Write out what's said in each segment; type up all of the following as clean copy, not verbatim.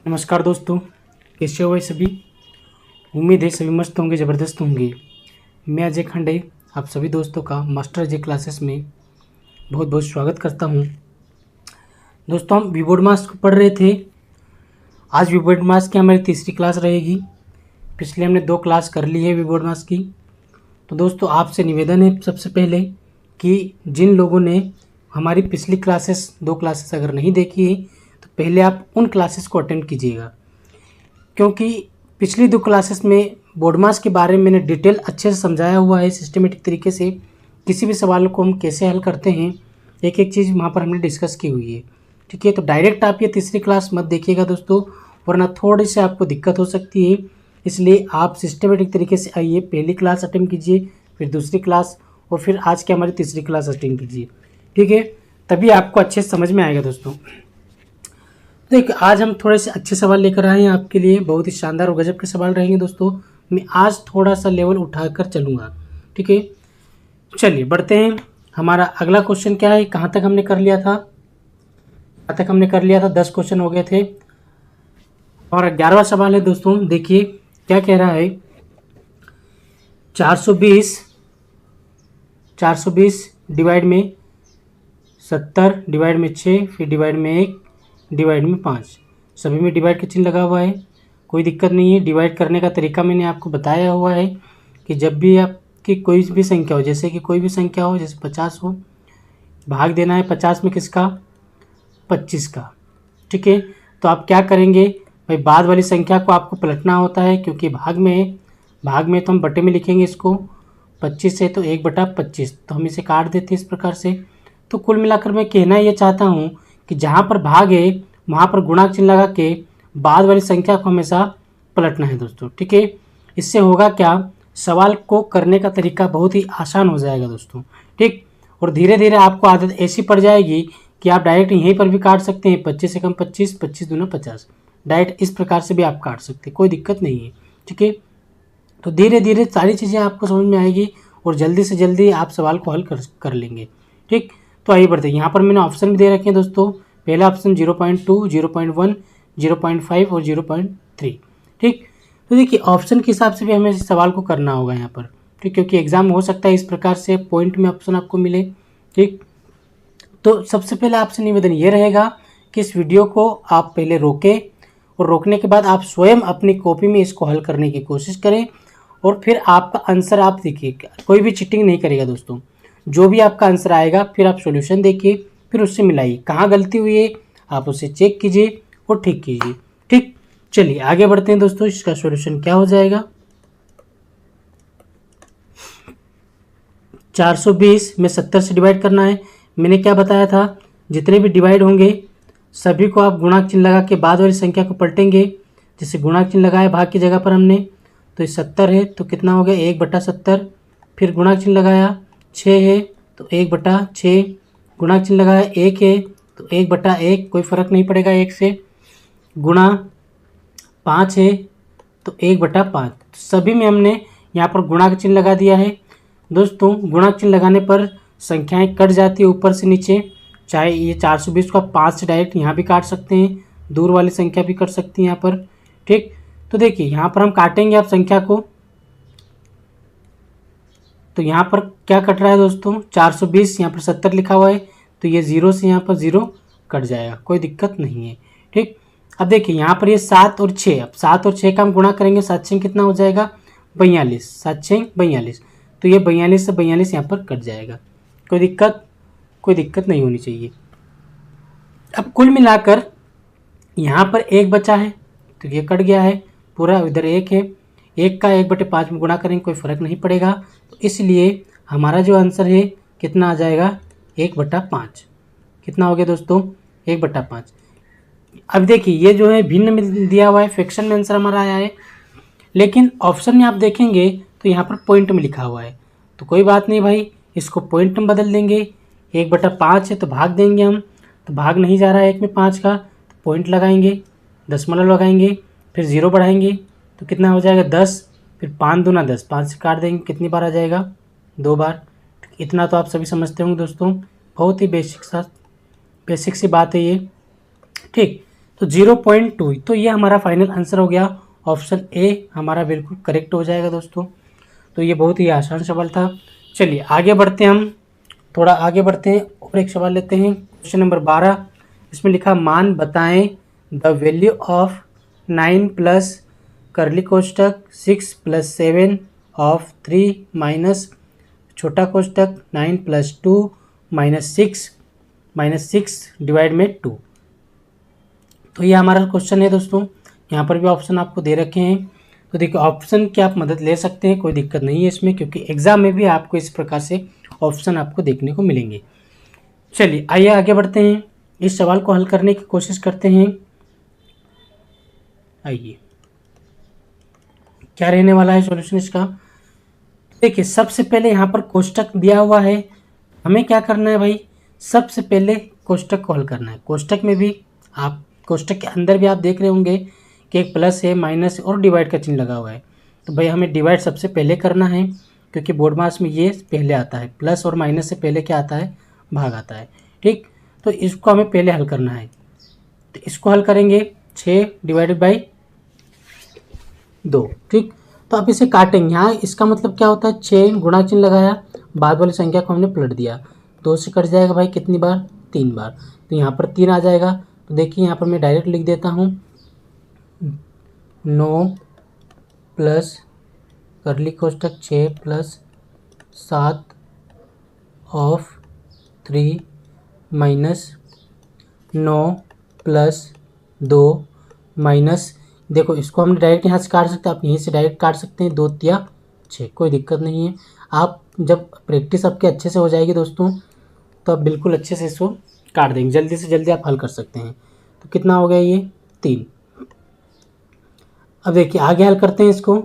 नमस्कार दोस्तों, कैसे हो भाई सभी। उम्मीद है सभी मस्त होंगे, ज़बरदस्त होंगे। मैं अजय खंडे आप सभी दोस्तों का मास्टर अजय क्लासेस में बहुत बहुत स्वागत करता हूं। दोस्तों, हम वीबोर्ड मास पढ़ रहे थे। आज वीबोर्ड मास की हमारी तीसरी क्लास रहेगी। पिछले हमने 2 क्लास कर ली है वीबोर्ड मास की। तो दोस्तों, आपसे निवेदन है सबसे पहले कि जिन लोगों ने हमारी पिछली क्लासेस 2 क्लासेस अगर नहीं देखी है तो पहले आप उन क्लासेस को अटेंड कीजिएगा, क्योंकि पिछली 2 क्लासेस में बोर्ड मास के बारे में मैंने डिटेल अच्छे से समझाया हुआ है। सिस्टमेटिक तरीके से किसी भी सवाल को हम कैसे हल करते हैं, एक एक चीज़ वहाँ पर हमने डिस्कस की हुई है। ठीक है, तो डायरेक्ट आप ये तीसरी क्लास मत देखिएगा दोस्तों, वरना थोड़ी सी आपको दिक्कत हो सकती है। इसलिए आप सिस्टमेटिक तरीके से आइए, पहली क्लास अटेंड कीजिए, फिर दूसरी क्लास, और फिर आज की हमारी तीसरी क्लास अटेंड कीजिए। ठीक है, तभी आपको अच्छे से समझ में आएगा दोस्तों। देखिए, आज हम थोड़े से अच्छे सवाल लेकर आए हैं आपके लिए। बहुत ही शानदार और गजब के सवाल रहेंगे दोस्तों। मैं आज थोड़ा सा लेवल उठाकर चलूँगा। ठीक है, चलिए बढ़ते हैं। हमारा अगला क्वेश्चन क्या है, कहाँ तक हमने कर लिया था? कहाँ तक हमने कर लिया था? 10 क्वेश्चन हो गए थे और 11वां सवाल है दोस्तों। देखिए क्या कह रहा है। 420 डिवाइड में 70 डिवाइड में 6 फिर डिवाइड में 1 डिवाइड में 5, सभी में डिवाइड का चिन्ह लगा हुआ है। कोई दिक्कत नहीं है। डिवाइड करने का तरीका मैंने आपको बताया हुआ है कि जब भी आपकी कोई भी संख्या हो, जैसे कि कोई भी संख्या हो, जैसे 50 हो, भाग देना है 50 में किसका? 25 का। ठीक है, तो आप क्या करेंगे भाई, बाद वाली संख्या को आपको पलटना होता है, क्योंकि भाग में तो हम बटे में लिखेंगे इसको। 25 है तो 1/25, तो हम इसे काट देते हैं इस प्रकार से। तो कुल मिलाकर मैं कहना ये चाहता हूँ कि जहाँ पर भाग है वहाँ पर गुणा चिन्ह लगा के बाद वाली संख्या को हमेशा पलटना है दोस्तों। ठीक है, इससे होगा क्या, सवाल को करने का तरीका बहुत ही आसान हो जाएगा दोस्तों। ठीक, और धीरे धीरे आपको आदत ऐसी पड़ जाएगी कि आप डायरेक्ट यहीं पर भी काट सकते हैं। 25 से कम 25, 25 दूना 50, डायरेक्ट इस प्रकार से भी आप काट सकते हैं, कोई दिक्कत नहीं है। ठीक है, तो धीरे धीरे सारी चीज़ें आपको समझ में आएगी और जल्दी से जल्दी आप सवाल को हल कर लेंगे। ठीक, तो आइए बढ़ते हैं। यहाँ पर मैंने ऑप्शन भी दे रखे हैं दोस्तों। पहला ऑप्शन 0.2, 0.1, 0.5 और 0.3। ठीक, तो देखिए ऑप्शन के हिसाब से भी हमें सवाल को करना होगा यहाँ पर। ठीक, क्योंकि एग्जाम में हो सकता है इस प्रकार से पॉइंट में ऑप्शन आपको मिले। ठीक, तो सबसे पहले आपसे निवेदन ये रहेगा कि इस वीडियो को आप पहले रोकें और रोकने के बाद आप स्वयं अपनी कॉपी में इसको हल करने की कोशिश करें, और फिर आपका आंसर आप देखिए। कोई भी चीटिंग नहीं करेगा दोस्तों। जो भी आपका आंसर आएगा फिर आप सॉल्यूशन देखिए, फिर उससे मिलाइए, कहाँ गलती हुई है आप उसे चेक कीजिए और ठीक कीजिए। ठीक, चलिए आगे बढ़ते हैं दोस्तों। इसका सॉल्यूशन क्या हो जाएगा। 420 में 70 से डिवाइड करना है। मैंने क्या बताया था, जितने भी डिवाइड होंगे सभी को आप गुणा चिन्ह लगा के बाद वाली संख्या को पलटेंगे। जैसे गुणा चिन्ह लगाया भाग की जगह पर हमने, तो ये 70 है तो कितना हो गया 1/70। फिर गुणा चिन्ह लगाया 6 है तो 1/6, गुणा चिन्ह लगाया 1 है तो 1/1, कोई फर्क नहीं पड़ेगा 1 से। गुणा 5 है तो 1/5, सभी में हमने यहाँ पर गुणा का चिन्ह लगा दिया है दोस्तों। गुणा चिन्ह लगाने पर संख्याएं कट जाती है ऊपर से नीचे। चाहे ये 420 को आप 5 से डायरेक्ट यहाँ भी काट सकते हैं, दूर वाली संख्या भी कट सकती है यहाँ पर। ठीक, तो देखिए यहाँ पर हम काटेंगे आप संख्या को, तो यहाँ पर क्या कट रहा है दोस्तों, 420, यहाँ पर 70 लिखा हुआ है तो ये 0 से यहाँ पर 0 कट जाएगा, कोई दिक्कत नहीं है। ठीक, अब देखिए यहाँ पर ये 7 और 6, अब 7 और 6 का हम गुणा करेंगे, 7 6 कितना हो जाएगा 42, 7 6 42, तो ये 42 से 42 यहाँ पर कट जाएगा। कोई दिक्कत नहीं होनी चाहिए। अब कुल मिलाकर यहाँ पर 1 बचा है तो ये कट गया है पूरा, इधर 1 है, 1 का 1/5 में गुणा करेंगे कोई फ़र्क नहीं पड़ेगा, तो इसलिए हमारा जो आंसर है कितना आ जाएगा 1/5। कितना हो गया दोस्तों 1/5। अब देखिए ये जो है भिन्न में दिया हुआ है, फ्रैक्शन में आंसर हमारा आया है, लेकिन ऑप्शन में आप देखेंगे तो यहाँ पर पॉइंट में लिखा हुआ है। तो कोई बात नहीं भाई, इसको पॉइंट में बदल देंगे। 1/5 है तो भाग देंगे हम, तो भाग नहीं जा रहा है 1 में 5 का, तो पॉइंट लगाएंगे, दशमलव लगाएंगे, फिर 0 बढ़ाएंगे तो कितना हो जाएगा 10, फिर 5 दूना 10, 5 से काट देंगे, कितनी बार आ जाएगा 2 बार। इतना तो आप सभी समझते होंगे दोस्तों, बहुत ही बेसिक सी बात है ये। ठीक, तो 0.2। तो ये हमारा फाइनल आंसर हो गया। ऑप्शन ए हमारा बिल्कुल करेक्ट हो जाएगा दोस्तों। तो ये बहुत ही आसान सवाल था। चलिए आगे बढ़ते हैं, हम थोड़ा आगे बढ़ते हैं और एक सवाल लेते हैं। क्वेश्चन नंबर 12, इसमें लिखा मान बताएं the value of 9 plus curly कोष्टक 6 प्लस 7 ऑफ 3 माइनस छोटा कोष्टक 9 प्लस 2 माइनस सिक्स डिवाइड में 2। तो ये हमारा क्वेश्चन है दोस्तों। यहाँ पर भी ऑप्शन आपको दे रखे हैं। तो देखिए ऑप्शन की आप मदद ले सकते हैं, कोई दिक्कत नहीं है इसमें, क्योंकि एग्जाम में भी आपको इस प्रकार से ऑप्शन आपको देखने को मिलेंगे। चलिए आइए आगे बढ़ते हैं, इस सवाल को हल करने की कोशिश करते हैं। आइए क्या रहने वाला है सॉल्यूशन इसका। देखिए सबसे पहले यहाँ पर कोष्टक दिया हुआ है, हमें क्या करना है भाई, सबसे पहले कोष्टक को हल करना है। कोष्टक में भी आप कोष्टक के अंदर भी आप देख रहे होंगे कि एक प्लस है, माइनस और डिवाइड का चिन्ह लगा हुआ है। तो भाई हमें डिवाइड सबसे पहले करना है, क्योंकि बोर्ड मार्क्स में ये पहले आता है। प्लस और माइनस से पहले क्या आता है, भाग आता है। ठीक, तो इसको हमें पहले हल करना है। तो इसको हल करेंगे 6 डिवाइडेड बाई 2। ठीक, तो आप इसे काटेंगे। यहाँ इसका मतलब क्या होता है, 6 गुणा चिन्ह लगाया, बाद वाली संख्या को हमने पलट दिया। 2 से कट जाएगा भाई कितनी बार, 3 बार। तो यहाँ पर 3 आ जाएगा। तो देखिए यहाँ पर मैं डायरेक्ट लिख देता हूँ 9 प्लस करली कोष्टक 6 plus 7 of 3 minus 9 plus 2 minus, देखो इसको हम डायरेक्ट यहाँ से काट सकते हैं, आप यहीं से डायरेक्ट काट सकते हैं, 2 या 6, कोई दिक्कत नहीं है। आप जब प्रैक्टिस आपके अच्छे से हो जाएगी दोस्तों, तो आप बिल्कुल अच्छे से इसको काट देंगे, जल्दी से जल्दी आप हल कर सकते हैं। तो कितना हो गया ये 3। अब देखिए आगे हल करते हैं इसको।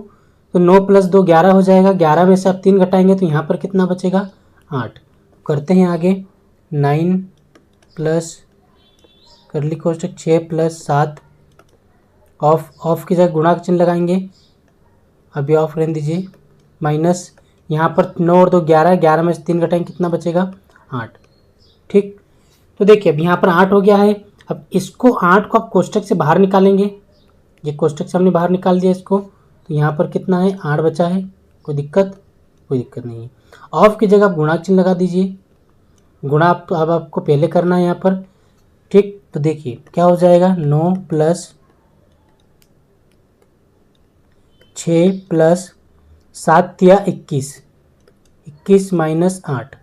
तो 9 प्लस 2 11 हो जाएगा, 11 में से आप 3 घटाएंगे तो यहाँ पर कितना बचेगा 8। करते हैं आगे 9 प्लस करली कोष्टक 6 प्लस 7 ऑफ की जगह गुणा का चिन्ह लगाएंगे, अभी ऑफ रहने दीजिए, माइनस यहाँ पर 9 और 2 11, 11 में से 3 घटाएंगे कितना बचेगा 8। ठीक, तो देखिए अब यहाँ पर 8 हो गया है। अब इसको 8 को आप कोष्टक से बाहर निकालेंगे, ये कोष्टक से हमने बाहर निकाल दिया इसको, तो यहाँ पर कितना है 8 बचा है, कोई दिक्कत नहीं है। ऑफ की जगह आप गुणा चिन्ह लगा दीजिए, गुणा अब आपको पहले करना है यहाँ पर। ठीक, तो देखिए क्या हो जाएगा 9 प्लस 6 प्लस 7 या 21, 21 माइनस 8,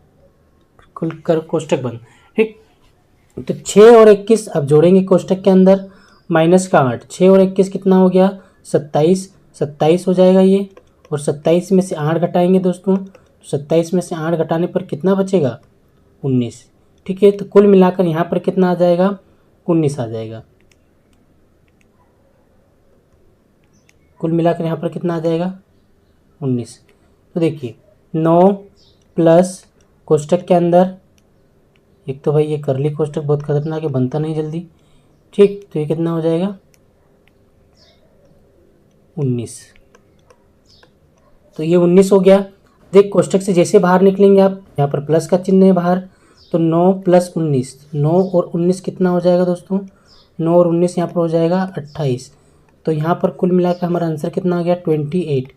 कुल कर कोष्टक बंद। ठीक, तो 6 और 21 अब जोड़ेंगे कोष्टक के अंदर, माइनस का 8, 6 और 21 कितना हो गया 27 हो जाएगा ये, और 27 में से 8 घटाएंगे दोस्तों, तो 27 में से 8 घटाने पर कितना बचेगा 19। ठीक है, तो कुल मिलाकर यहाँ पर कितना आ जाएगा 19 आ जाएगा। कुल मिलाकर यहाँ पर कितना आ जाएगा 19। तो देखिए 9 प्लस कोष्टक के अंदर, एक तो भाई ये करली कोष्टक बहुत खतरनाक है, बनता नहीं जल्दी। ठीक, तो ये कितना हो जाएगा 19। तो ये 19 हो गया। देख कोष्टक से जैसे बाहर निकलेंगे आप, यहाँ पर प्लस का चिन्ह है बाहर, तो 9 प्लस 19, 9 और 19 कितना हो जाएगा दोस्तों, 9 और 19 यहाँ पर हो जाएगा 28। तो यहाँ पर कुल मिलाकर हमारा आंसर कितना आ गया 28।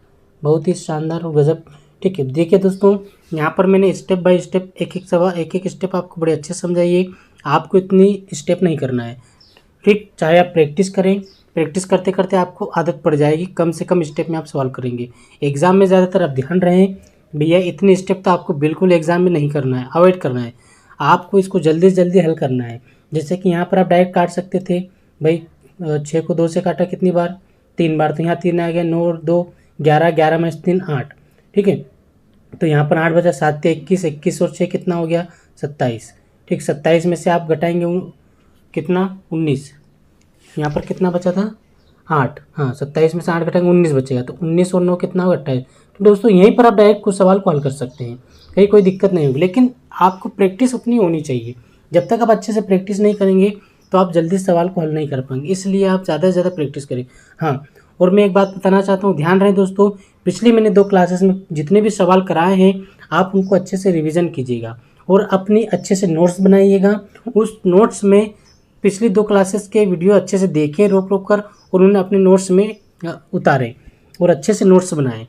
बहुत ही शानदार और गजब। ठीक है, देखिए दोस्तों यहाँ पर मैंने स्टेप बाय स्टेप एक एक स्टेप आपको बड़े अच्छे समझाइए, आपको इतनी स्टेप नहीं करना है। ठीक, चाहे आप प्रैक्टिस करें, प्रैक्टिस करते करते आपको आदत पड़ जाएगी, कम से कम स्टेप में आप सॉल्व करेंगे। एग्जाम में ज़्यादातर आप ध्यान रहें भैया, इतने स्टेप तो आपको बिल्कुल एग्जाम में नहीं करना है, अवॉइड करना है। आपको इसको जल्दी से जल्दी हल करना है। जैसे कि यहाँ पर आप डायरेक्ट काट सकते थे भाई, 6 को 2 से काटा कितनी बार 3 बार, तो यहाँ 3 आ गया, 9 और 2 11, 11 में 3 8। ठीक है, तो यहाँ पर 8 बचा, 7 से 21, 21 और 6 कितना हो गया 27। ठीक, 27 में से आप घटाएंगे कितना 19, यहाँ पर कितना बचा था 8, हाँ 27 में से 8 घटाएंगे 19 बचेगा, तो 19 और 9 कितना होगा 28। तो दोस्तों यहीं पर आप डायरेक्ट कुछ सवाल को हल कर सकते हैं, कहीं कोई दिक्कत नहीं होगी। लेकिन आपको प्रैक्टिस उतनी होनी चाहिए, जब तक आप अच्छे से प्रैक्टिस नहीं करेंगे तो आप जल्दी सवाल को हल नहीं कर पाएंगे, इसलिए आप ज़्यादा से ज़्यादा प्रैक्टिस करें। हाँ, और मैं एक बात बताना चाहता हूँ, ध्यान रहे दोस्तों, पिछली मैंने 2 क्लासेस में जितने भी सवाल कराए हैं आप उनको अच्छे से रिवीजन कीजिएगा और अपनी अच्छे से नोट्स बनाइएगा। उस नोट्स में पिछली 2 क्लासेस के वीडियो अच्छे से देखें रोक रोक कर, और उन्होंने अपने नोट्स में उतारें और अच्छे से नोट्स बनाएं,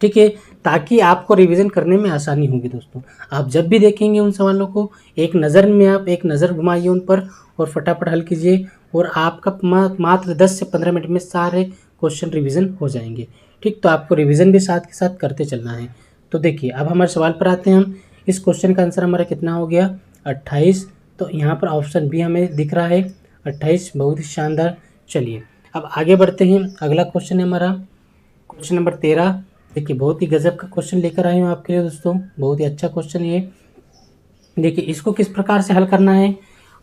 ठीक है, ताकि आपको रिवीजन करने में आसानी होगी। दोस्तों आप जब भी देखेंगे उन सवालों को एक नज़र घुमाइए उन पर और फटाफट हल कीजिए, और आपका मात्र 10 से 15 मिनट में सारे क्वेश्चन रिवीजन हो जाएंगे। ठीक, तो आपको रिवीजन भी साथ के साथ करते चलना है। तो देखिए अब हमारे सवाल पर आते हैं हम। इस क्वेश्चन का आंसर हमारा कितना हो गया, 28। तो यहाँ पर ऑप्शन बी हमें दिख रहा है 28, बहुत ही शानदार। चलिए अब आगे बढ़ते हैं। अगला क्वेश्चन है हमारा क्वेश्चन नंबर 13। देखिए बहुत ही गजब का क्वेश्चन लेकर आए हूँ आपके लिए दोस्तों, बहुत ही अच्छा क्वेश्चन है। देखिए इसको किस प्रकार से हल करना है,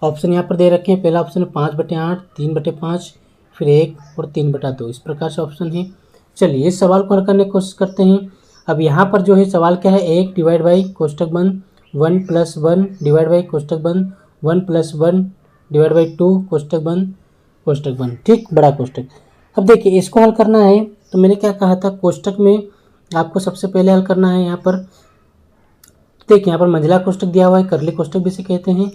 ऑप्शन यहाँ पर दे रखे हैं। पहला ऑप्शन है 5/8, 3/5, फिर 1 और 3/2, इस प्रकार से ऑप्शन है। चलिए इस सवाल को हल करने की कोशिश करते हैं। अब यहाँ पर जो है सवाल क्या है, 1 डिवाइड बाई कोष्टक बंद 1 + 1 डिवाइड बाई कोष्टक बंद 1 + 1 डिवाइड बाई 2 कोष्टक बंद, ठीक, बड़ा कोष्टक। अब देखिए इसको हल करना है, तो मैंने क्या कहा था, कोष्टक में आपको सबसे पहले हल करना है। यहाँ पर देखिए यहाँ पर मंझला कोष्टक दिया हुआ है, करली कोष्टक भी इसे कहते हैं।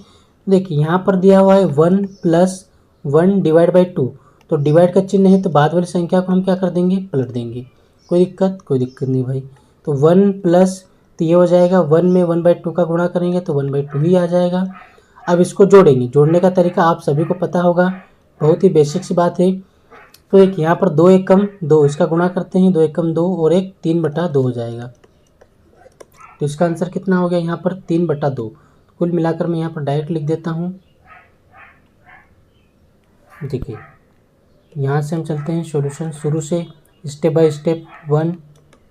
देखिए यहाँ पर दिया हुआ है 1 + 1 डिवाइड बाई 2, तो डिवाइड का चिन्ह है तो बाद वाली संख्या को हम क्या कर देंगे, पलट देंगे। कोई दिक्कत नहीं भाई। तो 1 प्लस, तो ये हो जाएगा 1 में 1/2 का गुणा करेंगे तो 1/2 ही आ जाएगा। अब इसको जोड़ेंगे, जोड़ने का तरीका आप सभी को पता होगा, बहुत ही बेसिक सी बात है। तो एक यहाँ पर 2 एकम 2, इसका गुणा करते हैं, 2 एकम 2 और 1 3/2 हो जाएगा। तो इसका आंसर कितना हो गया यहाँ पर 3/2। कुल मिलाकर मैं यहाँ पर डायरेक्ट लिख देता हूँ। देखिए यहाँ से हम चलते हैं सॉल्यूशन शुरू से, step by step. 1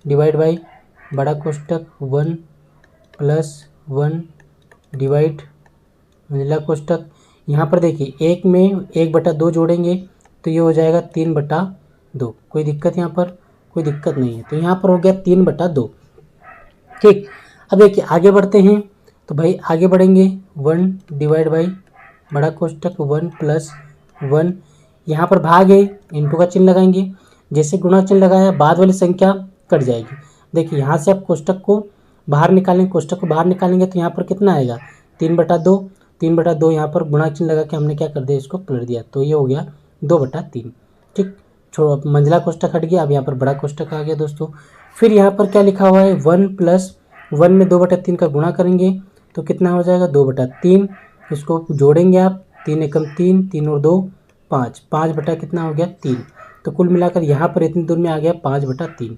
divide by बड़ा कोष्टक 1 + 1 डिवाइड मंझला कोष्टक। यहाँ पर देखिए 1 में 1/2 जोड़ेंगे तो ये हो जाएगा 3/2। कोई दिक्कत यहाँ पर, कोई दिक्कत नहीं है। तो यहाँ पर हो गया 3/2, ठीक। अब देखिए आगे बढ़ते हैं, तो भाई आगे बढ़ेंगे 1 डिवाइड बाई बड़ा कोष्टक 1 + 1, यहाँ पर भाग है, इंटू का चिन्ह लगाएंगे। जैसे गुणा चिन्ह लगाया बाद वाली संख्या कट जाएगी। देखिए यहाँ से आप कोष्टक को बाहर निकालेंगे, तो यहाँ पर कितना आएगा 3/2। यहाँ पर गुणा चिन्ह लगा के हमने क्या कर दिया, इसको पलट दिया, तो ये हो गया 2/3, ठीक। छोड़ो, मंझला कोष्टक हट गया, अब यहाँ पर बड़ा कोष्टक आ गया दोस्तों। फिर यहाँ पर क्या लिखा हुआ है 1 + 1 में 2/3 का गुणा करेंगे तो कितना हो जाएगा 2/3। इसको जोड़ेंगे आप, 3 एकम 3, 3 और 2 5, 5 बटा कितना हो गया 3। तो कुल मिलाकर यहाँ पर इतनी दूर में आ गया 5/3,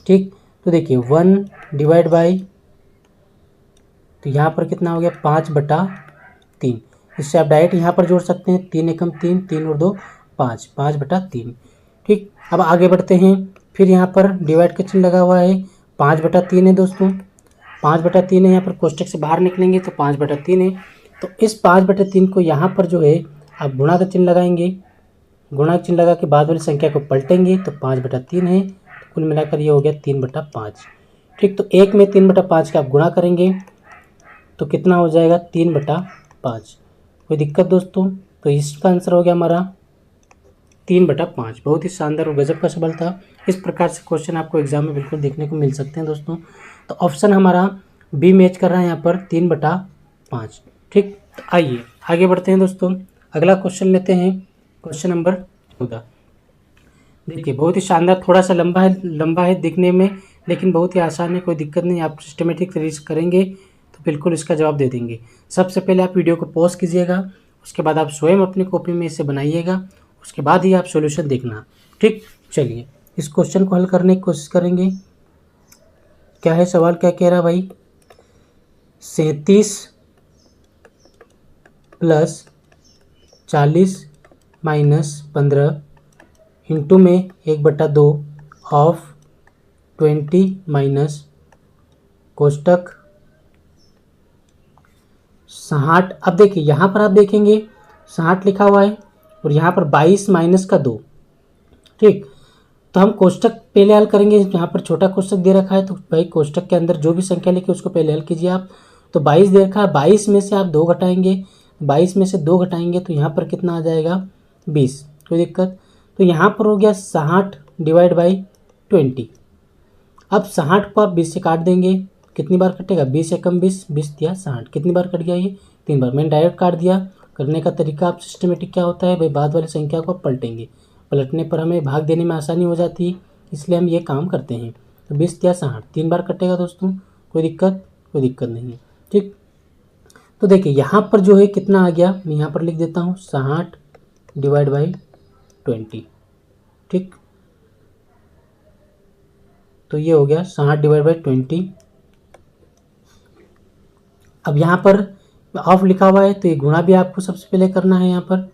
ठीक। तो देखिए 1 डिवाइड बाई, तो यहाँ पर कितना हो गया 5/3। इससे आप डायरेक्ट यहाँ पर जोड़ सकते हैं, 3 एकम 3, 3 और 2 5, 5/3, ठीक। अब आगे बढ़ते हैं। फिर यहाँ पर डिवाइड का चिन्ह लगा हुआ है, 5/3 है दोस्तों, 5/3 है। यहाँ पर कोष्टक से बाहर निकलेंगे तो 5/3 है। तो इस 5/3 को यहाँ पर जो है आप गुणा का चिन्ह लगाएंगे, गुणा का चिन्ह लगा के बाद वाली संख्या को पलटेंगे तो 5/3 है। तो कुल मिलाकर ये हो गया 3/5, ठीक। तो 1 में 3/5 का आप गुणा करेंगे तो कितना हो जाएगा 3/5। कोई दिक्कत दोस्तों, तो इसका आंसर हो गया हमारा 3/5। बहुत ही शानदार और गजब का सवाल था। इस प्रकार से क्वेश्चन आपको एग्जाम में बिल्कुल देखने को मिल सकते हैं दोस्तों। तो ऑप्शन हमारा बी मैच कर रहा है यहाँ पर 3/5, ठीक। तो आइए आगे बढ़ते हैं दोस्तों। अगला क्वेश्चन लेते हैं, क्वेश्चन नंबर 14। देखिए बहुत ही शानदार, थोड़ा सा लंबा है दिखने में, लेकिन बहुत ही आसान है, कोई दिक्कत नहीं। आप सिस्टमेटिक तरीके से करेंगे तो बिल्कुल इसका जवाब दे देंगे। सबसे पहले आप वीडियो को पॉज कीजिएगा, उसके बाद आप स्वयं अपनी कॉपी में इसे बनाइएगा, उसके बाद ही आप सॉल्यूशन देखना, ठीक। चलिए इस क्वेश्चन को हल करने की कोशिश करेंगे। क्या है सवाल, क्या कह रहा भाई, 37 + 40 - 15 इंटू में 1/2 ऑफ 20 - कोष्टक 60। अब देखिए यहाँ पर आप देखेंगे 60 लिखा हुआ है और यहाँ पर 22 - 2, ठीक। तो हम कोष्टक पहले हल करेंगे। यहाँ पर छोटा कोष्टक दे रखा है तो भाई कोष्टक के अंदर जो भी संख्या लिखी उसको पहले हल कीजिए आप। तो 22 दे रखा है, 22 में से आप 2 घटाएंगे, 22 में से 2 घटाएंगे तो यहाँ पर कितना आ जाएगा 20। कोई दिक्कत, तो यहाँ पर हो गया 60 डिवाइड बाई 20। अब 60 को आप 20 से काट देंगे, कितनी बार कटेगा 20 एकम 20, 20 दिया 60, कितनी बार कट गया ये 3 बार। मैंने डायरेक्ट काट दिया, करने का तरीका आप सिस्टमेटिक क्या होता है भाई, बाद वाली संख्या को आप पलटेंगे, पलटने पर हमें भाग देने में आसानी हो जाती है, इसलिए हम ये काम करते हैं। तो 20 या 60 3 बार कटेगा दोस्तों, कोई दिक्कत नहीं है। ठीक, तो देखिए यहाँ पर जो है कितना आ गया, मैं यहाँ पर लिख देता हूँ 60 डिवाइड बाई 20। ठीक, तो ये हो गया 60 डिवाइड बाई 20। अब यहाँ पर ऑफ लिखा हुआ है तो ये गुणा भी आपको सबसे पहले करना है यहाँ पर।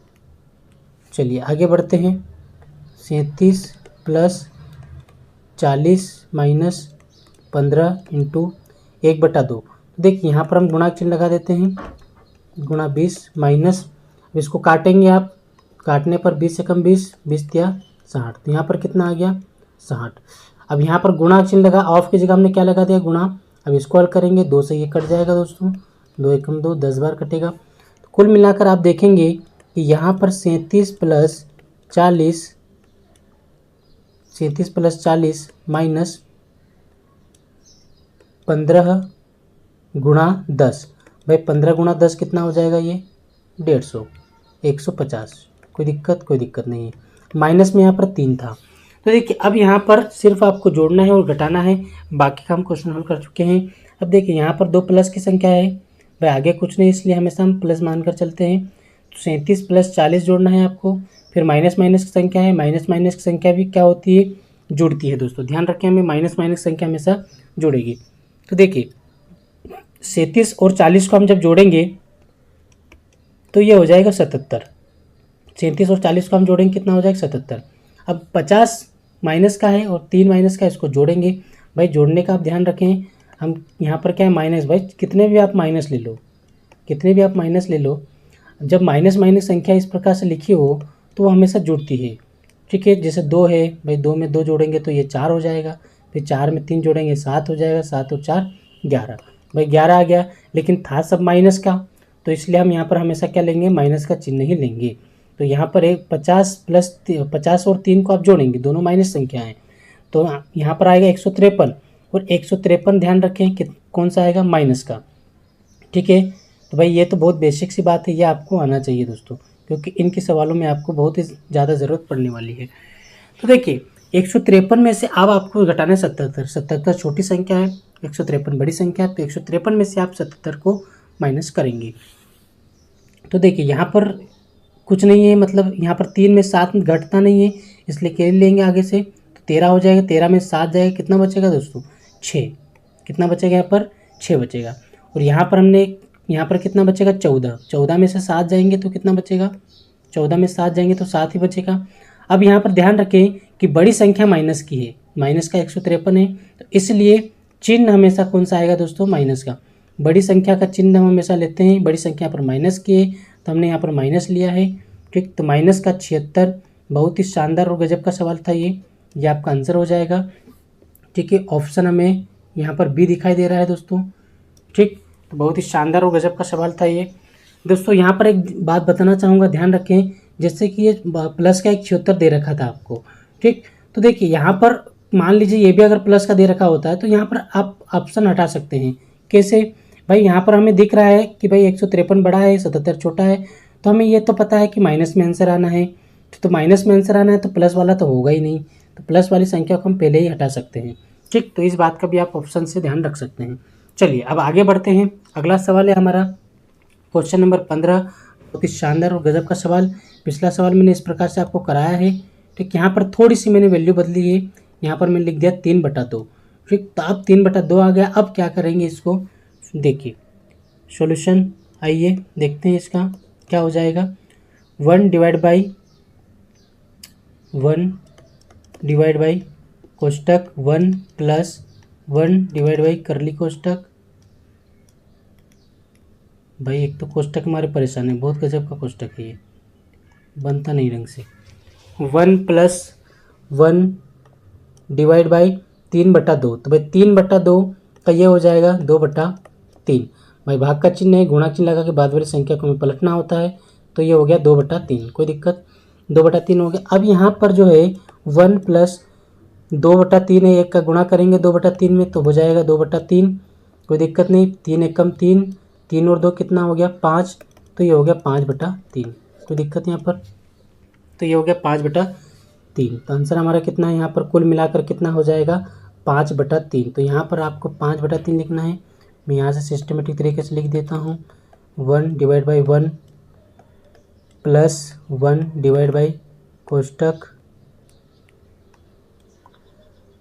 चलिए आगे बढ़ते हैं। 37 प्लस 40 माइनस 15 इंटू 1/2। देखिए यहाँ पर हम गुणा चिन्ह लगा देते हैं, गुणा 20 माइनस, अब इसको काटेंगे आप, काटने पर 20 से कम 20, 20 या 60, तो यहाँ पर कितना आ गया 60। अब यहाँ पर गुणा चिन्ह लगा, ऑफ की जगह हमने क्या लगा दिया गुणा। अब इसको हल करेंगे, 2 से ये कट जाएगा दोस्तों, 2 एकम 2, 10 बार कटेगा। तो कुल मिलाकर आप देखेंगे कि यहाँ पर 37 प्लस 40 माइनस 15 गुणा 10, भाई 15 गुणा 10 कितना हो जाएगा, ये 150, 150। कोई दिक्कत नहीं है। माइनस में यहाँ पर 3 था। तो देखिए अब यहाँ पर सिर्फ आपको जोड़ना है और घटाना है, बाकी का हम क्वेश्चन हल कर चुके हैं। अब देखिए यहाँ पर 2 प्लस की संख्या है, भाई आगे कुछ नहीं, इसलिए हमेशा हम प्लस मानकर चलते हैं। तो 37 प्लस 40 जोड़ना है आपको, फिर माइनस माइनस की संख्या है, माइनस माइनस की संख्या भी क्या होती है, जुड़ती है दोस्तों, ध्यान रखें, हमें माइनस माइनस संख्या हमेशा जुड़ेगी। तो देखिए 37 और 40 को हम जब जोड़ेंगे तो ये हो जाएगा 77। 37 और 40 को हम जोड़ेंगे कितना हो जाएगा 77। अब 50 माइनस का है और 3 माइनस का, इसको जोड़ेंगे। भाई जोड़ने का आप ध्यान रखें, हम यहाँ पर क्या है माइनस, भाई कितने भी आप माइनस ले लो, जब माइनस माइनस संख्या इस प्रकार से लिखी हो तो वो हमेशा जुड़ती है। ठीक है, जैसे 2 है, भाई 2 में 2 जोड़ेंगे तो ये 4 हो जाएगा, फिर 4 में 3 जोड़ेंगे 7 हो जाएगा, 7 और 4 11, भाई 11 आ गया। लेकिन था सब माइनस का, तो इसलिए हम यहाँ पर हमेशा क्या लेंगे, माइनस का चिन्ह ही लेंगे। तो यहाँ पर एक 50 और 3 को आप जोड़ेंगे, दोनों माइनस संख्या हैं, तो यहाँ पर आएगा 153, और 153 ध्यान रखें कि कौन सा आएगा, माइनस का। ठीक है, तो भाई ये तो बहुत बेसिक सी बात है, ये आपको आना चाहिए दोस्तों, क्योंकि इनके सवालों में आपको बहुत ही ज़्यादा ज़रूरत पड़ने वाली है। तो देखिए 153 में से अब आपको घटाना है 77। 77 छोटी संख्या है, 153 बड़ी संख्या है, तो 153 में से आप 77 को माइनस करेंगे। तो देखिए यहाँ पर कुछ नहीं है, मतलब यहाँ पर 3 में 7 घटता नहीं है, इसलिए कैरी लेंगे आगे से, तो 13 हो जाएगा, 13 में 7 जाएगा, कितना बचेगा दोस्तों 6, कितना बचेगा यहाँ पर 6 बचेगा। और यहाँ पर कितना बचेगा 14, 14 में से 7 जाएंगे तो कितना बचेगा, 14 में 7 जाएंगे तो 7 ही बचेगा। अब यहाँ पर ध्यान रखें कि बड़ी संख्या माइनस की है, माइनस का 153 है, तो इसलिए चिन्ह हमेशा कौन सा आएगा दोस्तों, माइनस का। बड़ी संख्या का चिन्ह हम हमेशा लेते हैं, बड़ी संख्या पर माइनस की है तो हमने यहाँ पर माइनस लिया है। ठीक, तो माइनस का 76, बहुत ही शानदार और गजब का सवाल था ये आपका आंसर हो जाएगा। ठीक है, ऑप्शन हमें यहाँ पर बी दिखाई दे रहा है दोस्तों। ठीक, तो बहुत ही शानदार और गजब का सवाल था ये दोस्तों। यहाँ पर एक बात बताना चाहूँगा, ध्यान रखें, जैसे कि ये प्लस का एक 76 दे रखा था आपको। ठीक, तो देखिए यहाँ पर मान लीजिए ये भी अगर प्लस का दे रखा होता है तो यहाँ पर आप ऑप्शन हटा सकते हैं। कैसे, भाई यहाँ पर हमें दिख रहा है कि भाई 153 बड़ा है, 77 छोटा है, तो हमें ये तो पता है कि माइनस में आंसर आना है, तो माइनस में आंसर आना है तो प्लस वाला तो होगा ही नहीं, तो प्लस वाली संख्या को हम पहले ही हटा सकते हैं। ठीक, तो इस बात का भी आप ऑप्शन से ध्यान रख सकते हैं। चलिए अब आगे बढ़ते हैं, अगला सवाल है हमारा क्वेश्चन नंबर 15। बहुत ही शानदार और गजब का सवाल, पिछला सवाल मैंने इस प्रकार से आपको कराया है। ठीक, यहाँ पर थोड़ी सी मैंने वैल्यू बदली है, यहाँ पर मैंने लिख दिया 3/2। ठीक, तो अब 3/2 आ गया। अब क्या करेंगे इसको, देखिए सॉल्यूशन, आइए देखते हैं इसका क्या हो जाएगा। 1 डिवाइड बाई कोष्टक 1 प्लस 1 डिवाइड बाई करली कोष्टक। भाई एक तो कोष्टक हमारे परेशान है, बहुत गजब का कोष्टक है ये, बनता नहीं ढंग से। 1 प्लस 1 डिवाइड बाई 3/2, तो भाई 3/2 का ये हो जाएगा 2/3। भाई भाग का चिन्ह है, गुणा चिन्ह लगा के बाद वाली संख्या को हमें पलटना होता है, तो ये हो गया 2/3, कोई दिक्कत, 2/3 हो गया। अब यहाँ पर जो है 1 प्लस 2/3 है, एक का गुणा करेंगे 2/3 में तो हो जाएगा 2/3, कोई दिक्कत नहीं, 3 एकम 3, 3 और 2 कितना हो गया 5, तो ये हो गया 5/3। कोई दिक्कत यहाँ पर? तो ये हो गया 5/3। तो आंसर हमारा कितना है यहाँ पर? कुल मिलाकर कितना हो जाएगा? 5/3। तो यहाँ पर आपको 5/3 लिखना है। मैं यहाँ से सिस्टमेटिक तरीके से लिख देता हूँ। 1/1 प्लस 1/, कोष्टक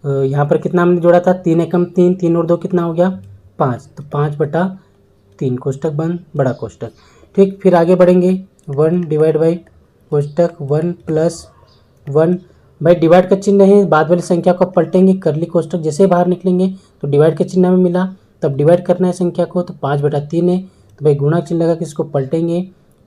यहाँ पर कितना हमने जोड़ा था? 3 एकम 3, 3 और 2 कितना हो गया? 5। तो 5/3, कोष्टक बंद, बड़ा कोष्टक। ठीक, फिर आगे बढ़ेंगे। 1/, कोष्टक 1 प्लस 1। भाई डिवाइड का चिन्ह है, बाद वाली संख्या को पलटेंगे, करली कोष्टक जैसे ही बाहर निकलेंगे तो डिवाइड के चिन्ह में मिला, तब डिवाइड करना है संख्या को, तो 5/3 है। तो भाई गुणा चिन्ह लगा के इसको पलटेंगे,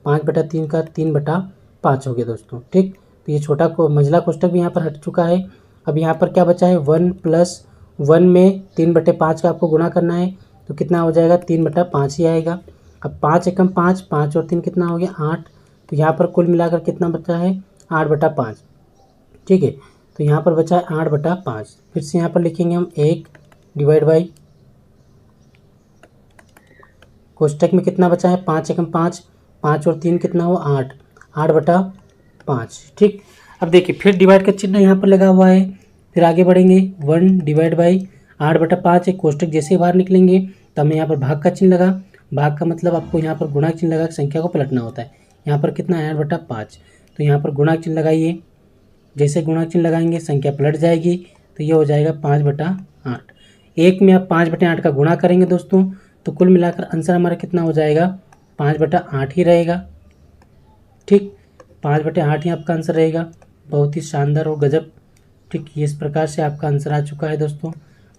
5/3 का 3/5 हो गया दोस्तों। ठीक, तो ये छोटा को मंझला कोष्टक भी यहाँ पर हट चुका है। अब यहाँ पर क्या बचा है? 1 प्लस 1 में 3/5 का आपको गुणा करना है, तो कितना हो जाएगा? 3/5 ही आएगा। अब 5 एकम 5, 5 और 3 कितना हो गया? 8। तो यहाँ पर कुल मिलाकर कितना बचा है? 8/5। ठीक है, तो यहाँ पर बचा है 8/5। फिर से यहाँ पर लिखेंगे हम 1/, कोष्टक में कितना बचा है? 5 एकम 5, 5 और 3 कितना हुआ? 8, 8/5। ठीक, अब देखिए फिर डिवाइड का चिन्ह यहाँ पर लगा हुआ है। फिर आगे बढ़ेंगे। 1/, 8/5 है, कोष्टक जैसे ही बाहर निकलेंगे तो हमें यहाँ पर भाग का चिन्ह लगा। भाग का मतलब आपको यहाँ पर गुणा चिन्ह लगा संख्या को पलटना होता है। यहाँ पर कितना है? 8/5। तो यहाँ पर गुणा चिन्ह लगाइए, जैसे गुणा चिन्ह लगाएंगे संख्या पलट जाएगी, तो ये हो जाएगा 5/8। एक में आप 5/8 का गुणा करेंगे दोस्तों, तो कुल मिलाकर आंसर हमारा कितना हो जाएगा? 5/8 ही रहेगा। ठीक, 5/8 ही आपका आंसर रहेगा। बहुत ही शानदार और गजब। ठीक, ये इस प्रकार से आपका आंसर आ चुका है दोस्तों।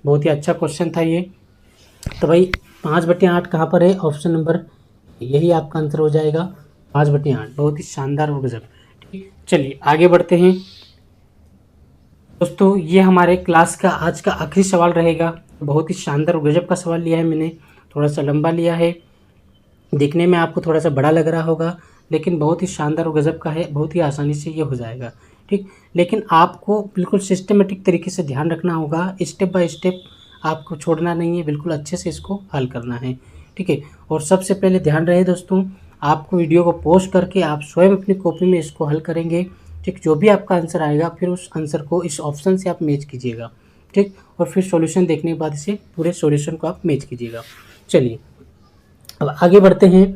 बहुत ही अच्छा क्वेश्चन था ये। तो भाई 5/8 कहाँ पर है? ऑप्शन नंबर, यही आपका आंसर हो जाएगा 5/8। बहुत ही शानदार और गजब। ठीक, चलिए आगे बढ़ते हैं दोस्तों। ये हमारे क्लास का आज का आखिरी सवाल रहेगा। बहुत ही शानदार और गजब का सवाल लिया है मैंने, थोड़ा सा लंबा लिया है, देखने में आपको थोड़ा सा बड़ा लग रहा होगा, लेकिन बहुत ही शानदार और गजब का है। बहुत ही आसानी से ये हो जाएगा। ठीक, लेकिन आपको बिल्कुल सिस्टमेटिक तरीके से ध्यान रखना होगा, स्टेप बाय स्टेप आपको छोड़ना नहीं है, बिल्कुल अच्छे से इसको हल करना है। ठीक है, और सबसे पहले ध्यान रहे दोस्तों, आपको वीडियो को पॉज करके आप स्वयं अपनी कॉपी में इसको हल करेंगे। ठीक, जो भी आपका आंसर आएगा फिर उस आंसर को इस ऑप्शन से आप मैच कीजिएगा। ठीक, और फिर सॉल्यूशन देखने के बाद इसे पूरे सॉल्यूशन को आप मैच कीजिएगा। चलिए अब आगे बढ़ते हैं।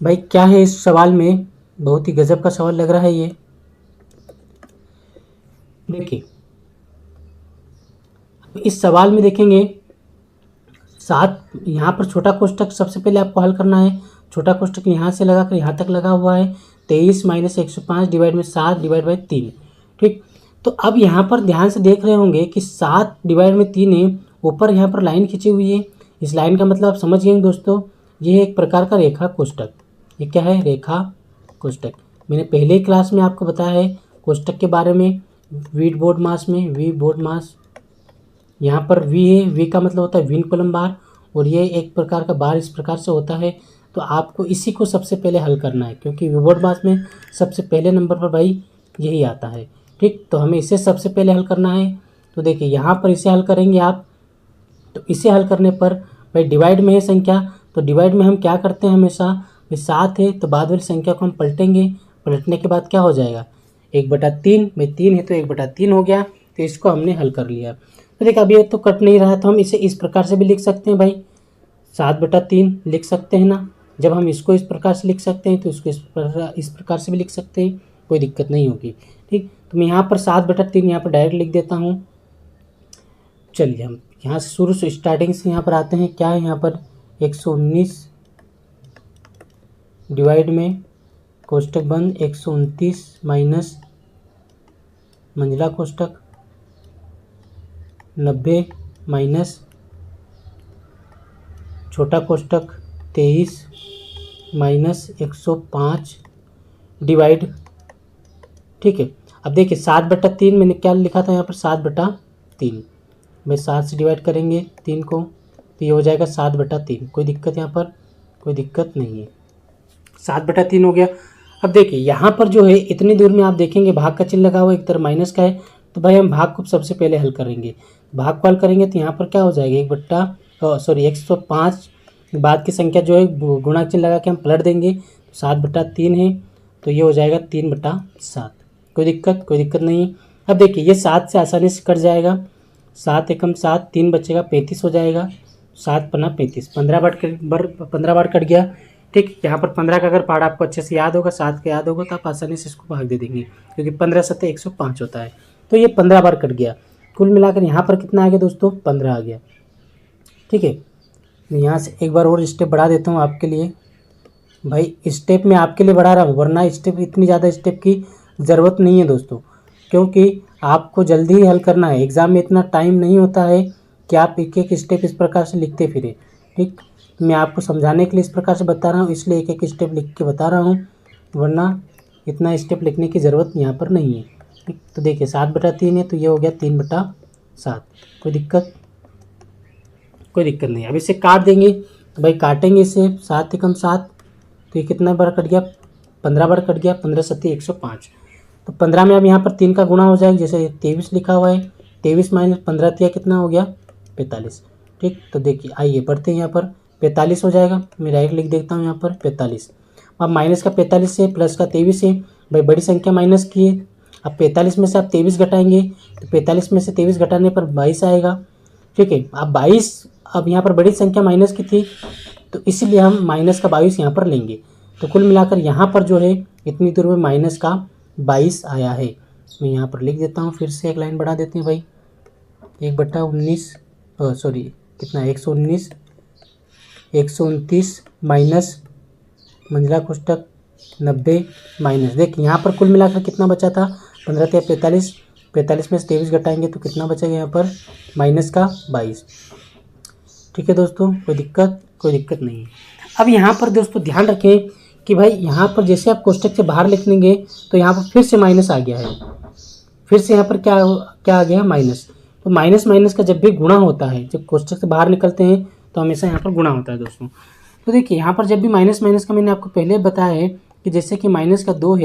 भाई क्या है इस सवाल में? बहुत ही गजब का सवाल लग रहा है ये। देखिए इस सवाल में देखेंगे 7, यहाँ पर छोटा कोष्टक सबसे पहले आपको हल करना है। छोटा कोष्टक यहाँ से लगाकर यहाँ तक लगा हुआ है। 23 - 105 डिवाइड में 7 डिवाइड बाई 3। ठीक, तो अब यहाँ पर ध्यान से देख रहे होंगे कि 7 डिवाइड में 3 है, ऊपर यहाँ पर लाइन खींची हुई है। इस लाइन का मतलब आप समझ गए दोस्तों, ये है एक प्रकार का रेखा कोष्टक। ये क्या है? रेखा कोष्टक। मैंने पहले ही क्लास में आपको बताया है कोष्टक के बारे में। वी बोर्ड मास में, वी बोर्ड मास, यहाँ पर वी है, वी का मतलब होता है विन कॉलम बार, और ये एक प्रकार का बार इस प्रकार से होता है। तो आपको इसी को सबसे पहले हल करना है, क्योंकि वी बोर्ड मास में सबसे पहले नंबर पर भाई यही आता है। ठीक, तो हमें इसे सबसे पहले हल करना है। तो देखिए यहाँ पर इसे हल करेंगे आप, तो इसे हल करने पर भाई डिवाइड में है संख्या, तो डिवाइड में हम क्या करते हैं हमेशा, भाई 7 है तो बाद वाली संख्या को हम पलटेंगे। पलटने के बाद क्या हो जाएगा? 1/3। भाई 3 है तो 1/3 हो गया, तो इसको हमने हल कर लिया। तो देखिए अब ये तो कट नहीं रहा, तो हम इसे इस प्रकार से भी लिख सकते हैं भाई, 7/3 लिख सकते हैं ना। जब हम इसको इस प्रकार से लिख सकते हैं तो इसको इस प्रकार से भी लिख सकते हैं, कोई दिक्कत नहीं होगी। ठीक, तो मैं यहाँ पर 7/3 यहाँ पर डायरेक्ट लिख देता हूँ। चलिए हम यहाँ से शुरू से स्टार्टिंग से यहाँ पर आते हैं। क्या है यहाँ पर? 119 डिवाइड में कोष्टक बंद 129 माइनस मंझला कोष्टक 90 माइनस छोटा कोष्टक 23 माइनस 105 डिवाइड। ठीक है, अब देखिए 7/3 मैंने क्या लिखा था यहाँ पर? 7/3 में 7 से डिवाइड करेंगे 3 को, तो ये हो जाएगा 7/3। कोई दिक्कत यहाँ पर? कोई दिक्कत नहीं है, 7/3 हो गया। अब देखिए यहाँ पर जो है इतनी दूर में आप देखेंगे भाग का चिन्ह लगा हुआ एक तरफ माइनस का है, तो भाई हम भाग को सबसे पहले हल करेंगे। भाग को हल करेंगे तो यहाँ पर क्या हो जाएगा? 1/105 बाद की संख्या जो है गुणा चिन्ह लगा के हम पलट देंगे, 7/3 है तो ये हो जाएगा 3/7। कोई दिक्कत नहीं। अब देखिए ये 7 से आसानी से कट जाएगा, 7 एकम 7, 3 बचेगा, 35 हो जाएगा। 7 पन्ना 35, 15 बार कट गया। ठीक, यहाँ पर 15 का अगर पहाड़ आपको अच्छे से याद होगा, 7 का याद होगा तो आप आसानी से इसको भाग दे देंगे, क्योंकि 15 7 105 होता है। तो ये 15 बार कट गया। कुल मिलाकर यहाँ पर कितना आ गया दोस्तों, 15 आ गया। ठीक है, मैं यहाँ से एक बार और स्टेप बढ़ा देता हूँ आपके लिए। भाई स्टेप मैं आपके लिए बढ़ा रहा हूँ, वरना स्टेप इतनी ज़्यादा स्टेप की ज़रूरत नहीं है दोस्तों, क्योंकि आपको जल्दी ही हल करना है। एग्ज़ाम में इतना टाइम नहीं होता है कि आप एक एक स्टेप इस प्रकार से लिखते फिरें। ठीक, मैं आपको समझाने के लिए इस प्रकार से बता रहा हूँ, इसलिए एक एक स्टेप लिख के बता रहा हूँ, वरना इतना स्टेप लिखने की ज़रूरत यहाँ पर नहीं है। ठीक, तो देखिए 7/3 है तो ये हो गया 3/7। कोई दिक्कत नहीं। अब इसे काट देंगे, तो भाई काटेंगे इसे, 7 एकम 7 तो ये कितना बार कट गया, 15 बार कट गया, 15 सत्ती 105। तो 15 में अब यहाँ पर 3 का गुणा हो जाएगा, जैसे 23 लिखा हुआ है, 23 माइनस 15 दिया कितना हो गया, 45। ठीक, तो देखिए आइए बढ़ते हैं, यहाँ पर 45 हो जाएगा। मैं डायरेक्ट लिख देता हूँ यहाँ पर 45। अब माइनस का 45 से प्लस का 23 है, भाई बड़ी संख्या माइनस की है। अब 45 में से आप 23 घटाएंगे तो 45 में से 23 घटाने पर 22 आएगा। ठीक है, अब 22, अब यहाँ पर बड़ी संख्या माइनस की थी तो इसीलिए हम माइनस का 22 यहाँ पर लेंगे। तो कुल मिलाकर यहाँ पर जो है इतनी दूर में माइनस का 22 आया है। मैं यहाँ पर लिख देता हूँ, फिर से एक लाइन बढ़ा देते हैं भाई। 1/19 सॉरी कितना, 119, 129 माइनस मंजिला कोष्टक 90 माइनस, देखिए यहाँ पर कुल मिलाकर कितना बचा था, 15 × 45, 45 में से 23 घटाएंगे तो कितना बचेगा यहाँ पर, माइनस का 22। ठीक है दोस्तों, कोई दिक्कत नहीं है। अब यहाँ पर दोस्तों ध्यान रखें कि भाई यहाँ पर जैसे आप कोष्टक से बाहर लिख लेंगे तो यहाँ पर फिर से माइनस आ गया है, फिर से यहाँ पर क्या आ गया है, माइनस। तो माइनस माइनस का जब भी गुणा होता है, जब कोष्टक से बाहर निकलते हैं तो हमेशा यहाँ पर गुणा होता है दोस्तों। तो देखिए यहाँ पर जब भी माइनस माइनस का, मैंने आपको पहले बताया है कि जैसे कि माइनस का 2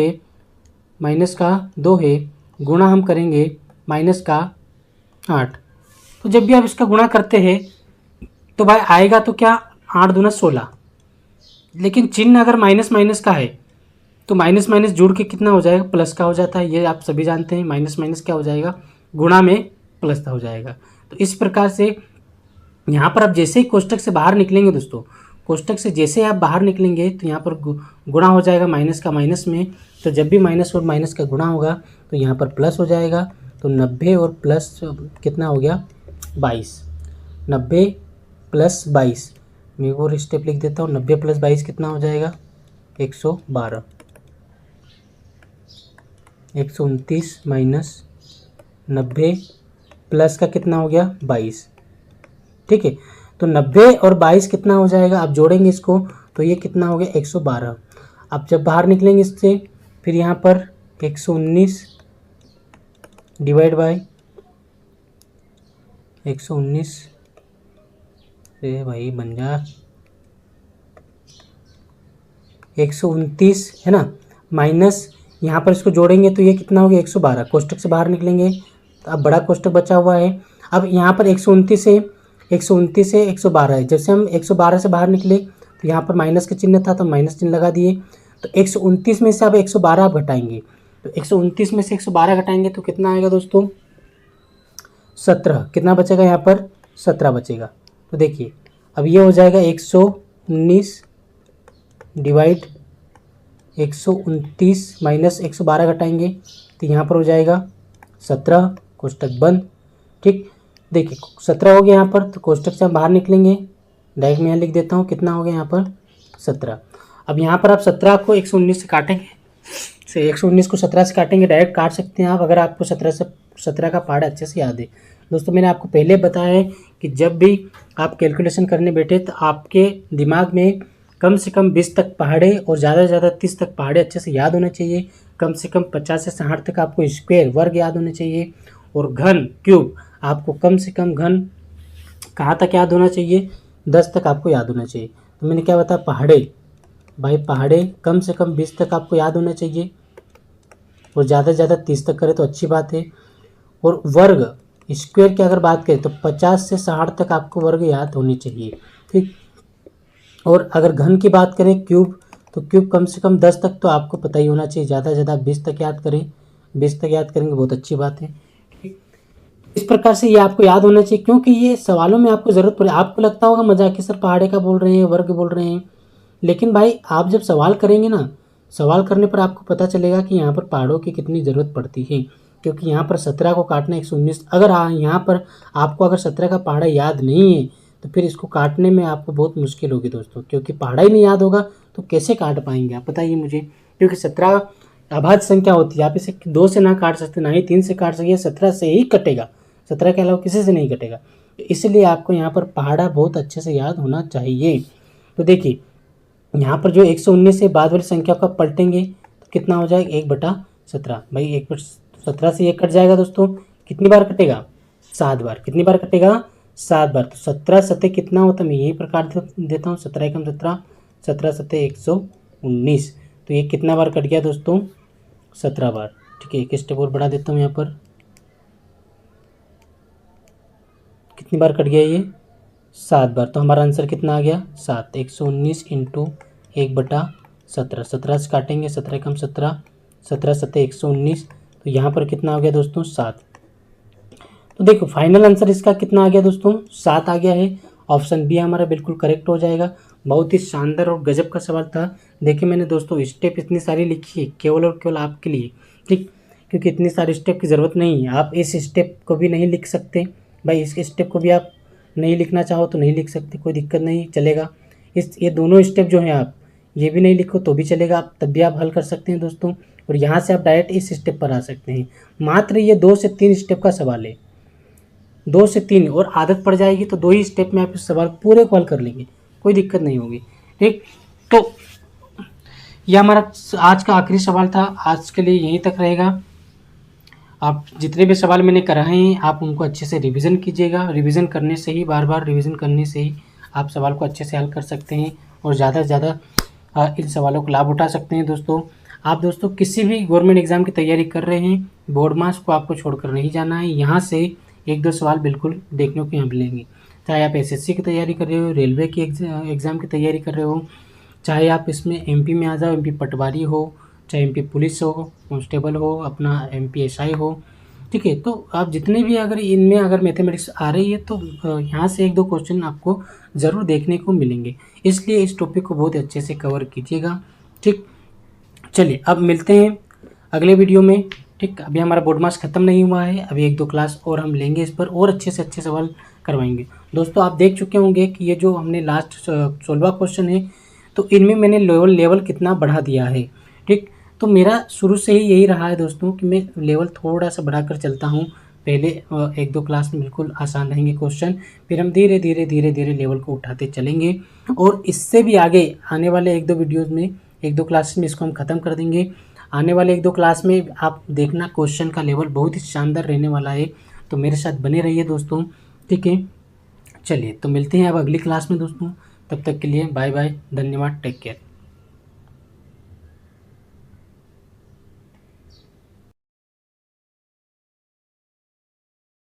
है, गुणा हम करेंगे माइनस का 8। तो जब भी आप इसका गुणा करते हैं तो भाई आएगा तो क्या, 8 दूना 16, लेकिन चिन्ह अगर माइनस माइनस का है तो माइनस माइनस जुड़ के कितना हो जाएगा, प्लस का हो जाता है। ये आप सभी जानते हैं, माइनस माइनस क्या हो जाएगा, गुणा में प्लस का हो जाएगा। तो इस प्रकार से यहाँ पर आप जैसे ही कोष्टक से बाहर निकलेंगे दोस्तों, कोष्टक से जैसे आप बाहर निकलेंगे तो यहाँ पर गुणा हो जाएगा माइनस का माइनस में। तो जब भी माइनस और माइनस का गुणा होगा तो यहाँ पर प्लस हो जाएगा। तो 90 और प्लस कितना हो गया, 22। 90 + 22, मैं वो स्टेप लिख देता हूँ। 90 + 22 कितना हो जाएगा, 112। 129 माइनस 90 प्लस का कितना हो गया, 22। ठीक है, तो 90 और 22 कितना हो जाएगा, आप जोड़ेंगे इसको तो ये कितना हो गया, 112। अब जब बाहर निकलेंगे इससे, फिर यहाँ पर 119 डिवाइड बाय 119 से भाई बन जा 129 है ना, माइनस यहाँ पर इसको जोड़ेंगे तो ये कितना हो गया, 112। कोष्टक से बाहर निकलेंगे तो अब बड़ा कोष्टक बचा हुआ है। अब यहाँ पर 129 से 112 है। जैसे हम 112 से बाहर निकले तो यहाँ पर माइनस का चिन्ह था तो माइनस चिन्ह लगा दिए। तो 129 में से अब 112 आप घटाएंगे, तो 129 में से 112 घटाएंगे तो कितना आएगा दोस्तों, 17। कितना बचेगा यहाँ पर, 17 बचेगा। तो देखिए अब ये हो जाएगा 119 डिवाइड 129 माइनस 112 घटाएंगे तो यहाँ पर हो जाएगा 17, कोष्टक बंद। ठीक, देखिए 17 हो गया यहाँ पर, तो कोष्टक से हम बाहर निकलेंगे, डायरेक्ट मैं यहाँ लिख देता हूँ कितना हो गया यहाँ पर, 17। अब यहाँ पर आप 17 को 119 से काटेंगे, 119 को 17 से काटेंगे, डायरेक्ट काट सकते हैं आप, अगर आपको 17 का पहाड़ अच्छे से याद है। दोस्तों मैंने आपको पहले बताया है कि जब भी आप कैलकुलेशन करने बैठे तो आपके दिमाग में कम से कम 20 तक पहाड़े और ज़्यादा से ज़्यादा 30 तक पहाड़े अच्छे से याद होने चाहिए। कम से कम 50 से 60 तक आपको स्क्वायर वर्ग याद होने चाहिए, और घन क्यूब आपको कम से कम घन कहाँ तक याद होना चाहिए, 10 तक आपको याद होना चाहिए। तो मैंने क्या बताया, पहाड़े, भाई पहाड़े कम से कम 20 तक आपको याद होना चाहिए, और ज़्यादा से ज़्यादा 30 तक करें तो अच्छी बात है। और वर्ग स्क्वायर की अगर बात करें तो 50 से 60 तक आपको वर्ग याद होनी चाहिए। ठीक, और अगर घन की बात करें क्यूब, तो क्यूब कम से कम 10 तक तो आपको पता ही होना चाहिए, ज़्यादा से ज़्यादा 20 तक याद करें, 20 तक याद करेंगे बहुत अच्छी बात है। इस प्रकार से ये आपको याद होना चाहिए, क्योंकि ये सवालों में आपको ज़रूरत पड़े। आपको लगता होगा मजाक के सर पहाड़े का बोल रहे हैं, वर्ग बोल रहे हैं, लेकिन भाई आप जब सवाल करेंगे ना, सवाल करने पर आपको पता चलेगा कि यहाँ पर पहाड़ों की कितनी ज़रूरत पड़ती है। क्योंकि यहाँ पर 17 को काटना 119, अगर यहाँ पर आपको अगर 17 का पहाड़ा याद नहीं है तो फिर इसको काटने में आपको बहुत मुश्किल होगी दोस्तों, क्योंकि पहाड़ा ही नहीं याद होगा तो कैसे काट पाएंगे आप, बताइए मुझे। क्योंकि 17 अभाज्य संख्या होती है, आप इसे 2 से ना काट सकते, ना ही 3 से काट सकते, 17 से ही कटेगा, 17 के अलावा किसी से नहीं कटेगा। तो इसलिए आपको यहाँ पर पहाड़ा बहुत अच्छे से याद होना चाहिए। तो देखिए यहाँ पर जो 119 से बाद वाली संख्या को आप पलटेंगे तो कितना हो जाएगा, 1/17। भाई 1/17 से ये कट जाएगा दोस्तों, कितनी बार कटेगा, 7 बार। कितनी बार कटेगा, 7 बार। तो 17 सत्ते कितना होता है, मैं यही प्रकार देता हूँ, 17 एकम 17, 17 सत्ते 119। तो ये कितना बार कट गया दोस्तों, 17 बार। ठीक है, एक स्टेप और बढ़ा देता हूँ यहाँ पर, कितनी बार कट गया ये, 7 बार। तो हमारा आंसर कितना आ गया, 7। 119 इंटू 1/17, 17 से काटेंगे, 17 एकम 17, 17 सत्ते 119। तो यहाँ पर कितना हो गया दोस्तों, 7। तो देखो फाइनल आंसर इसका कितना आ गया दोस्तों, 7 आ गया है। ऑप्शन बी हमारा बिल्कुल करेक्ट हो जाएगा। बहुत ही शानदार और गजब का सवाल था। देखिए मैंने दोस्तों स्टेप इतनी सारी लिखी है केवल और केवल आपके लिए, ठीक, क्योंकि इतनी सारी स्टेप की ज़रूरत नहीं है। आप इस स्टेप को भी नहीं लिख सकते भाई, इस स्टेप को भी आप नहीं लिखना चाहो तो नहीं लिख सकते, कोई दिक्कत नहीं, चलेगा। ये दोनों स्टेप जो हैं आप ये भी नहीं लिखो तो भी चलेगा, आप तब भी आप हल कर सकते हैं दोस्तों। और यहाँ से आप डायरेक्ट इस स्टेप पर आ सकते हैं। मात्र ये 2 से 3 स्टेप का सवाल है, 2 से 3, और आदत पड़ जाएगी तो 2 ही स्टेप में आप इस सवाल पूरे को हल कर लेंगे, कोई दिक्कत नहीं होगी। ठीक, तो यह हमारा आज का आखिरी सवाल था, आज के लिए यहीं तक रहेगा। आप जितने भी सवाल मैंने कराए हैं आप उनको अच्छे से रिवीजन कीजिएगा। रिवीजन करने से ही, बार बार रिवीजन करने से ही आप सवाल को अच्छे से हल कर सकते हैं और ज़्यादा से ज़्यादा इन सवालों का लाभ उठा सकते हैं दोस्तों। आप दोस्तों किसी भी गवर्नमेंट एग्ज़ाम की तैयारी कर रहे हैं, बोर्ड मार्क्स को आपको छोड़कर नहीं जाना है। यहाँ से 1-2 सवाल बिल्कुल देखने को यहाँ मिलेंगे, चाहे आप एसएससी की तैयारी कर रहे हो, रेलवे की एग्ज़ाम की तैयारी कर रहे हो, चाहे आप इसमें एमपी में आ जाओ, एमपी पटवारी हो, चाहे एमपी पुलिस हो, कांस्टेबल हो, अपना एमपी एसआई हो, ठीक है। तो आप जितने भी अगर इनमें अगर मैथमेटिक्स आ रही है तो यहाँ से 1-2 क्वेश्चन आपको ज़रूर देखने को मिलेंगे, इसलिए इस टॉपिक को बहुत अच्छे से कवर कीजिएगा। ठीक, चलिए अब मिलते हैं अगले वीडियो में। ठीक, अभी हमारा बोर्ड मार्क्स ख़त्म नहीं हुआ है, अभी 1-2 क्लास और हम लेंगे, इस पर और अच्छे से अच्छे सवाल करवाएंगे। दोस्तों आप देख चुके होंगे कि ये जो हमने लास्ट 16वां क्वेश्चन है तो इनमें मैंने लेवल कितना बढ़ा दिया है। ठीक, तो मेरा शुरू से ही यही रहा है दोस्तों कि मैं लेवल थोड़ा सा बढ़ाकर चलता हूँ। पहले 1-2 क्लास में बिल्कुल आसान रहेंगे क्वेश्चन, फिर हम धीरे धीरे लेवल को उठाते चलेंगे और इससे भी आगे आने वाले 1-2 वीडियोज़ में, 1-2 क्लास में इसको हम ख़त्म कर देंगे। आने वाले 1-2 क्लास में आप देखना क्वेश्चन का लेवल बहुत ही शानदार रहने वाला है, तो मेरे साथ बने रहिए दोस्तों। ठीक है, चलिए तो मिलते हैं अब अगली क्लास में दोस्तों, तब तक के लिए बाय बाय, धन्यवाद, टेक केयर।